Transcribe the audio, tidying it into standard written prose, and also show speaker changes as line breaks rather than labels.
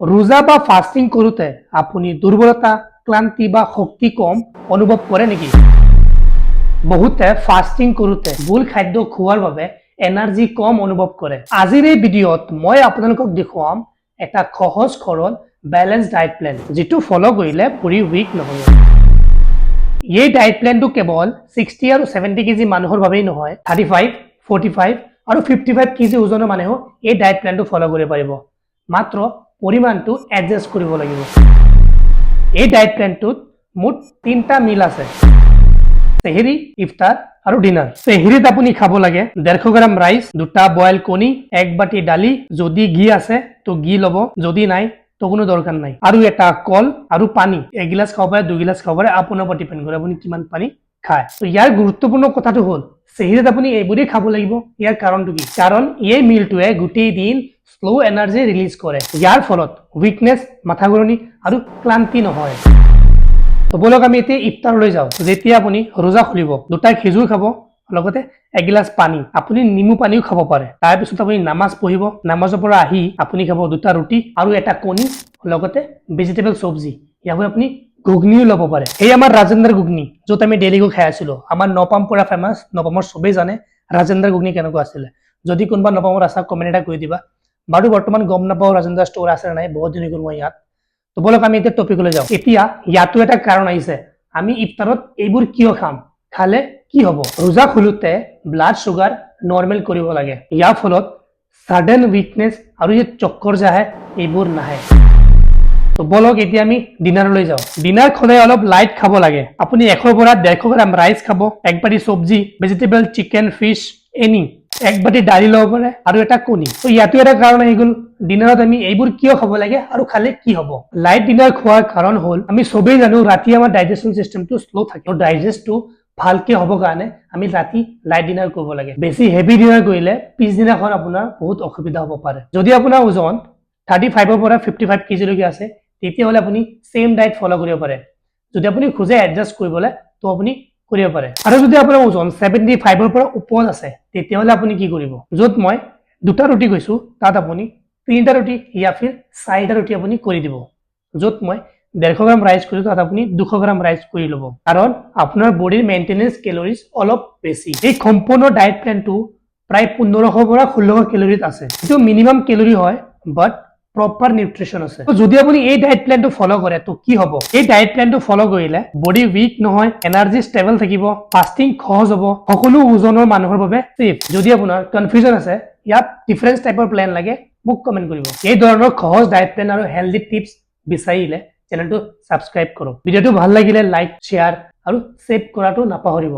ৰোজা বা ফাস্টিং কৰোঁতে আপুনি দুৰ্বলতা, ক্লান্তি বা শক্তি কম অনুভৱ কৰে নেকি? বহুতে ফাস্টিং কৰোঁতে ভুল খাদ্য খোৱাৰ বাবে এনাৰ্জি কম অনুভৱ কৰে। আজিৰ এই ভিডিঅ'ত মই আপোনালোকক দেখুৱাম এটা সহজ সৰল বেলেন্স ডায়েট প্লেন, যিটো ফলো কৰিলে বডি উইক নহয়। এই ডায়েট প্লেনটো কেৱল 60 আৰু 70 কেজি মানুহৰ বাবেই নহয়, 35, 45 আৰু 55 কেজি ওজনৰ মানুহেও এই ডায়েট প্লেনটো ফলো কৰিব পাৰিব। মাত্ৰ পৰিমাণটো এডজাষ্ট কৰিব লাগিব। এই ডায়েট প্লেনটোত মুঠ 3টা মিল আছে: সেহৰি, ইফতাৰ আৰু ডিনাৰ। সেহৰিত আপুনি খাব লাগে 150 গ্ৰাম ৰাইচ, 2টা বইল কণী, 1 বাটি দালি, যদি ঘি আছে তো ঘি ল'ব, যদি নাই তো কোনো দৰকাৰ নাই, আৰু এটা কল আৰু পানী। 1 গিলাচ খাব পাৰে, 2 গিলাচ খাব পাৰে, আপোনাৰ ওপৰত ডিপেণ্ড কৰে আপুনি কিমান পানী খায়। তো ইয়াৰ গুৰুত্বপূৰ্ণ কথাটো হ'ল সেহৰিত আপুনি এইবোৰেই খাব লাগিব। ইয়াৰ কাৰণটো কি? কাৰণ এই মিলটোৱে গোটেই দিন স্লো এনাৰ্জি ৰিলিজ কৰে। ইয়াৰ ফলত উইকনেছ, মাথা ঘূৰণি আৰু ক্লান্তি নহয়। তো বলক আমি এতিয়া ইফতাৰলৈ যাওঁ। যেতিয়া আপুনি ৰোজা খুলিব, 2টা খেজুৰ খাব, লগতে 1 গিলাচ পানী। আপুনি নেমু পানীও খাব পাৰে। তাৰপিছত আপুনি নামাজ পঢ়িব। নামাজৰ পৰা আহি আপুনি খাব 2টা ৰুটি আৰু এটা কণী, লগতে ভেজিটেবল চব্জি। ইয়াৰ আপুনি ঘুগনিও ল'ব পাৰে। এই আমাৰ ৰাজেন্দ্ৰ ঘুগনি, য'ত আমি ডেইলি গৈ খাই আছিলোঁ। আমাৰ নপাম পৰা ফেমাছ। নপামৰ চবেই জানে ৰাজেন্দ্ৰ ঘুগনি কেনেকুৱা আছিলে। যদি কোনোবা নপামৰ আছা, কমেণ্ট এটা কৰি দিবা। বাৰু বৰ্তমান গম নাপাওঁ ৰাজেন্দ্ৰ ষ্ট'ৰ আছে নাই, বহুত দিন হৈ গ'ল মই ইয়াত। তো বলক আমি এতিয়া টপিকলৈ যাওঁ। এতিয়া ইয়াতো এটা কাৰণ আহিছে, আমি ইফতাৰত এইবোৰ কিয় খাম, খালে কি হ'ব? ৰোজা খোলোতে ব্লাড চুগাৰ নৰ্মেল কৰিব লাগে। ইয়াৰ ফলত ছাডেন উইকনেছ আৰু এই চক্কৰ যে আহে, এইবোৰ নাহে। তো বলক এতিয়া আমি ডিনাৰলৈ যাওঁ। ডিনাৰ সদায় অলপ লাইট খাব লাগে। আপুনি 100 পৰা 150 গ্ৰাম ৰাইচ খাব, 1 বাটি চব্জি, ভেজিটেবল, চিকেন, ফিছ, এনি, 1 বাটি দালি ল'ব পাৰে আৰু এটা কণী। তো ইয়াতো এটা কাৰণ আহি গ'ল, ডিনাৰত আমি এইবোৰ কিয় খাব লাগে আৰু খালে কি হ'ব? লাইট ডিনাৰ খোৱাৰ কাৰণ হ'ল, আমি চবেই জানো ৰাতি আমাৰ ডাইজেশ্যন চিষ্টেমটো শ্ল' থাকে। ডাইজেষ্টটো ভালকে হ'ব কাৰণে আমি ৰাতি লাইট ডিনাৰ কৰিব লাগে। বেছি হেভি ডিনাৰ কৰিলে পিছদিনাখন আপোনাৰ বহুত অসুবিধা হ'ব পাৰে। যদি আপোনাৰ ওজন 35 পৰা 55 কেজিলৈকে আছে, তেতিয়াহ'লে আপুনি চেম ডায়েট ফলো কৰিব পাৰে। যদি আপুনি খোজে এডজাষ্ট কৰিবলৈ, তো আপুনি কৰিব পাৰে। আৰু যদি আপোনাৰ ওজন 75 পৰা ওপৰত আছে, তেতিয়াহ'লে আপুনি কি কৰিব? য'ত মই 2টা ৰুটি কৈছোঁ, তাত আপুনি 3টা ৰুটি ইয়া ফিৰ 4টা ৰুটি আপুনি কৰি দিব। য'ত মই 150 গ্ৰাম ৰাইচ কৰিছোঁ, তাত আপুনি 200 গ্ৰাম ৰাইচ কৰি ল'ব। কাৰণ আপোনাৰ বডিৰ মেইনটেনেন্স কেলৰিজ অলপ বেছি। এই সম্পূৰ্ণ ডায়েট প্লেনটো প্ৰায় 1500 পৰা 1600 কেলৰিত আছে। এইটো মিনিমাম কেলৰি হয়, বাট প্ৰপাৰ নিউট্ৰিশ্যন আছে। যদি আপুনি এই ডায়েট প্লেনটো ফলো কৰে, তো কি হ'ব? এই ডায়েট প্লেনটো ফলো কৰিলে বডি উইক নহয়, এনাৰ্জি ষ্টেবল থাকিব, ফাস্টিং সহজ হ'ব, সকলো ওজনৰ মানুহৰ বাবে ছেফ। যদি আপোনাৰ কনফিউজন আছে, ইয়াত ডিফাৰেন্স টাইপৰ প্লেন লাগে, মোক কমেণ্ট কৰিব। এই ধৰণৰ সহজ ডায়েট প্লেন আৰু হেল্থি টিপছ বিচাৰিলে চেনেলটো ছাবস্ক্ৰাইব কৰক। ভিডিঅ'টো ভাল লাগিলে লাইক, শ্বেয়াৰ আৰু ছেভ কৰাটো নাপাহৰিব।